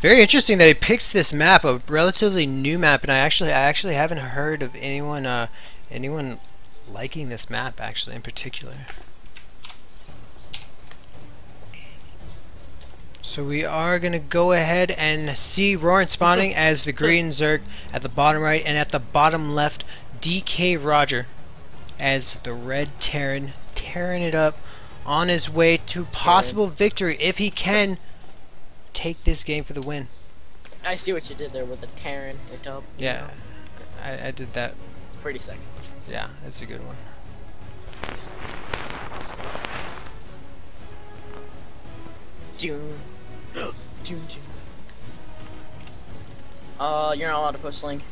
Very interesting that he picks this map, a relatively new map, and I actually haven't heard of anyone liking this map actually in particular. So we are gonna go ahead and see Rorin spawning as the green Zerg at the bottom right, and at the bottom left, dkroger as the red Terran tearing it up on his way to possible victory if he can take this game for the win. I see what you did there with the Terran. Yeah, I did that. It's pretty sexy. Yeah, that's a good one. Doom. Doom, doom. You're not allowed to post link.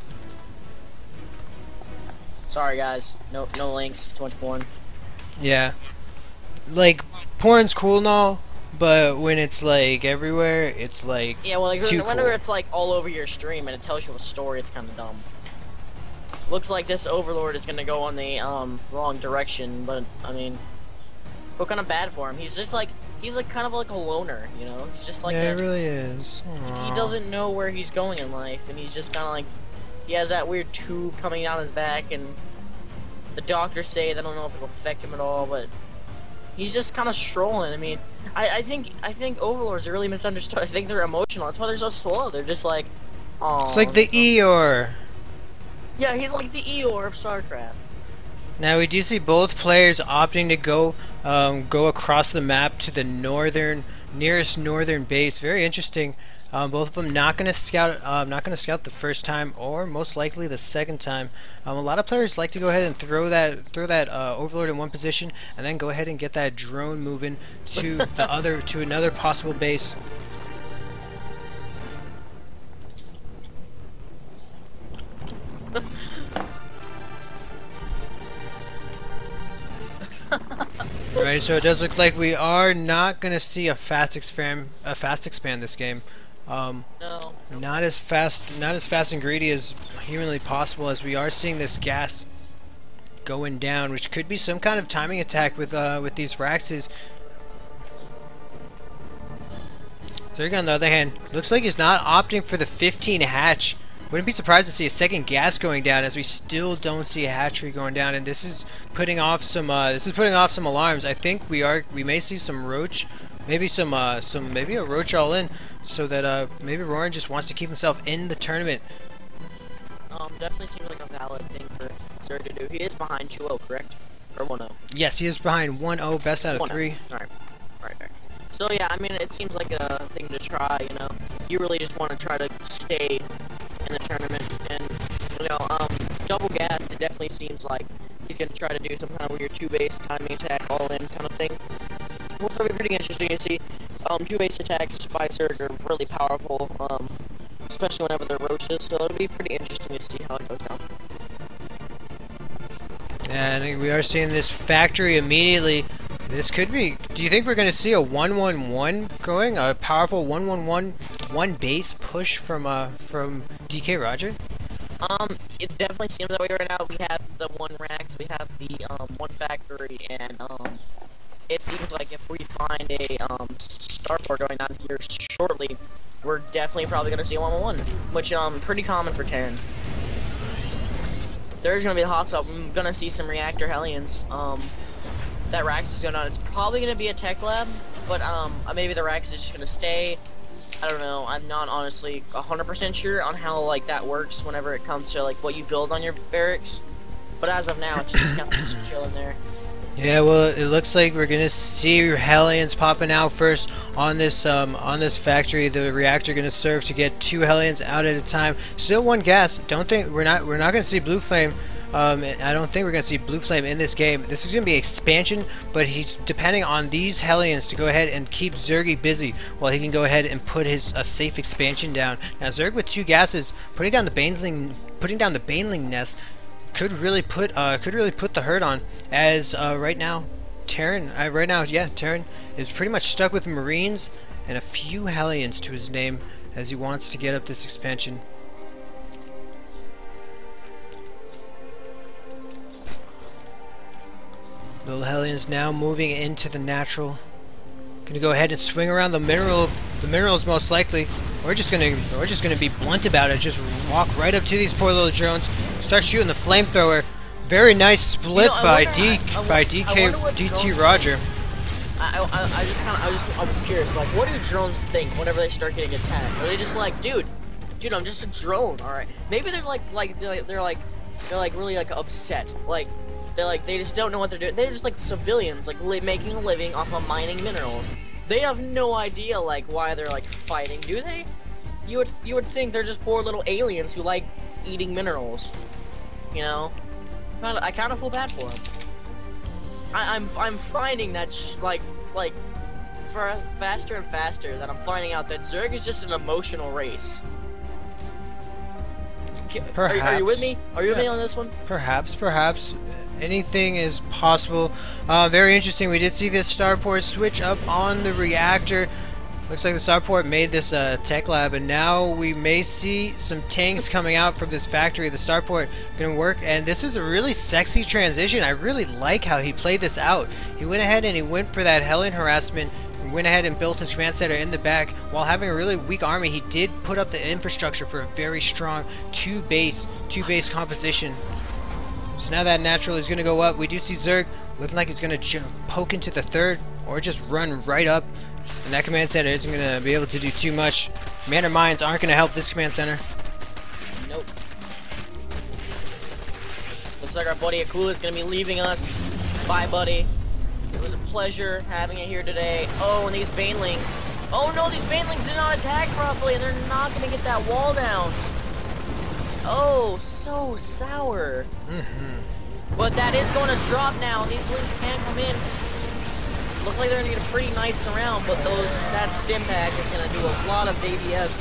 Sorry guys, no links, too much porn. Yeah, like porn's cool and all, but when it's like everywhere, it's like Yeah, well, like whenever cool. it's like all over your stream and it tells you a story, it's kind of dumb. Looks like this Overlord is gonna go on the wrong direction, but I mean, feel kind of bad for him. He's like kind of like a loner, you know. He's just like Yeah, it really is. he Aww. doesn't know where he's going in life, and he's just kind of like he has that weird tube coming down his back, and the doctors say they don't know if it'll affect him at all, but he's just kind of strolling. I mean, I think Overlords are really misunderstood. I think they're emotional. That's why they're so slow. They're just like, oh. It's like the Eeyore. Yeah, he's like the Eeyore of StarCraft. Now we do see both players opting to go across the map to the nearest northern base. Very interesting. Both of them not going to scout the first time, or most likely the second time. A lot of players like to go ahead and throw that Overlord in one position, and then go ahead and get that drone moving to to another possible base. Right, so it does look like we are not going to see a fast expand this game. No. Not as fast and greedy as humanly possible, as we are seeing this gas going down, which could be some kind of timing attack with these Raxes. Zerg, on the other hand, looks like he's not opting for the 15 hatch. Wouldn't be surprised to see a second gas going down, as we still don't see a hatchery going down, and this is putting off some alarms. I think we may see some roach, maybe maybe a roach all in, so that maybe Rorin just wants to keep himself in the tournament. Definitely seems like a valid thing for Zerg to do. He is behind 2-0, correct? Or 1-0? Yes, he is behind 1-0, best out of 3. Alright. So yeah, I mean, it seems like a thing to try, you know. You really just want to try to stay in the tournament, and, you know, double gas, it definitely seems like he's going to try to do some kind of weird two-base timing attack, all-in kind of thing. Which will be pretty interesting to see. Two-base attacks by Zerg are really powerful, especially whenever they're roaches, so it'll be pretty interesting to see how it goes down. Yeah, I think we are seeing this factory immediately. This could be. Do you think we're going to see a 1-1-1 going? A powerful 1-1-1 base push from dkroger? It definitely seems that way right now. We have the one Rax, we have the one factory, and it seems like if we find a starport going on here shortly, we're definitely probably going to see a 1-1-1, which pretty common for Terran. There's going to be a hot swap. I'm going to see some reactor Hellions. That Rax is going on. It's probably going to be a tech lab, but maybe the Rax is just going to stay. I don't know. I'm not honestly 100% sure on how like that works whenever it comes to like what you build on your barracks. But as of now, it's just kind of just chilling there. Yeah, well, it looks like we're gonna see Hellions popping out first on this factory. The reactor gonna serve to get 2 Hellions out at a time. Still one gas. Don't think we're not gonna see Blue Flame. I don't think we're gonna see Blue Flame in this game. This is gonna be expansion, but he's depending on these Hellions to go ahead and keep Zergy busy while he can go ahead and put his safe expansion down. Now Zerg with 2 gases, putting down the Baneling nest. Could really put the hurt on, as right now Terran is pretty much stuck with Marines and a few Hellions to his name as he wants to get up this expansion. Little Hellions now moving into the natural. Gonna go ahead and swing around the minerals most likely. we're just gonna be blunt about it. Just walk right up to these poor little drones. Start shooting the flamethrower. Very nice split by dkroger. I was curious, like, what do drones think whenever they start getting attacked? Are they just like, dude, I'm just a drone, all right? Maybe they're like really like upset, like they just don't know what they're doing. They're just like civilians, like making a living off of mining minerals. They have no idea like why they're like fighting, do they? You would think they're just poor little aliens who like eating minerals, you know? I kind of feel bad for them. I'm finding that for faster and faster that I'm finding out that Zerg is just an emotional race. Perhaps. Are you with me? Are you with me on this one? Perhaps. Anything is possible. Very interesting. We did see this starport switch up on the reactor. Looks like the starport made this tech lab, and now we may see some tanks coming out from this factory. The starport gonna work, and this is a really sexy transition. I really like how he played this out. He went ahead and he went for that Hellion harassment. Went ahead and built his command center in the back. While having a really weak army, he did put up the infrastructure for a very strong two base composition. So now that natural is going to go up. We do see Zerg looking like he's going to poke into the third or just run right up. And that command center isn't going to be able to do too much. Commander mines aren't going to help this command center. Nope. Looks like our buddy Akula is going to be leaving us. Bye, buddy. It was a pleasure having it here today. Oh, and these banelings. Oh no, these banelings did not attack properly, and they're not going to get that wall down. Oh, so sour. But that is going to drop now, and these lings can't come in. Looks like they're going to get a pretty nice round, but that stim pack is going to do a lot of ABS.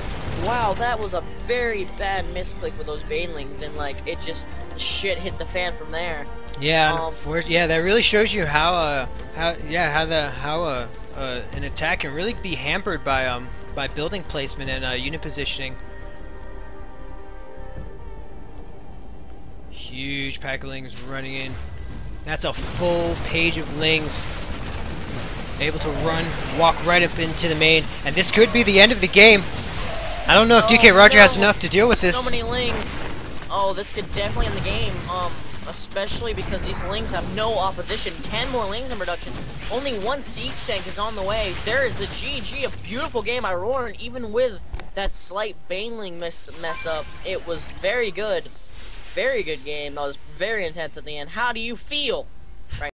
Wow, that was a very bad misclick with those banelings, and like it just shit hit the fan from there. Yeah, yeah, that really shows you how an attack can really be hampered by building placement and unit positioning. Huge pack of lings running in. That's a full page of lings. Able to walk right up into the main, and this could be the end of the game. I don't know if dkroger has enough to deal with this. So many lings. Oh, this could definitely end the game. Especially because these lings have no opposition. 10 more lings in production. Only one siege tank is on the way. There is the GG, a beautiful game by Rorin, even with that slight baneling mess up. It was very good. Very good game. That was very intense at the end. How do you feel?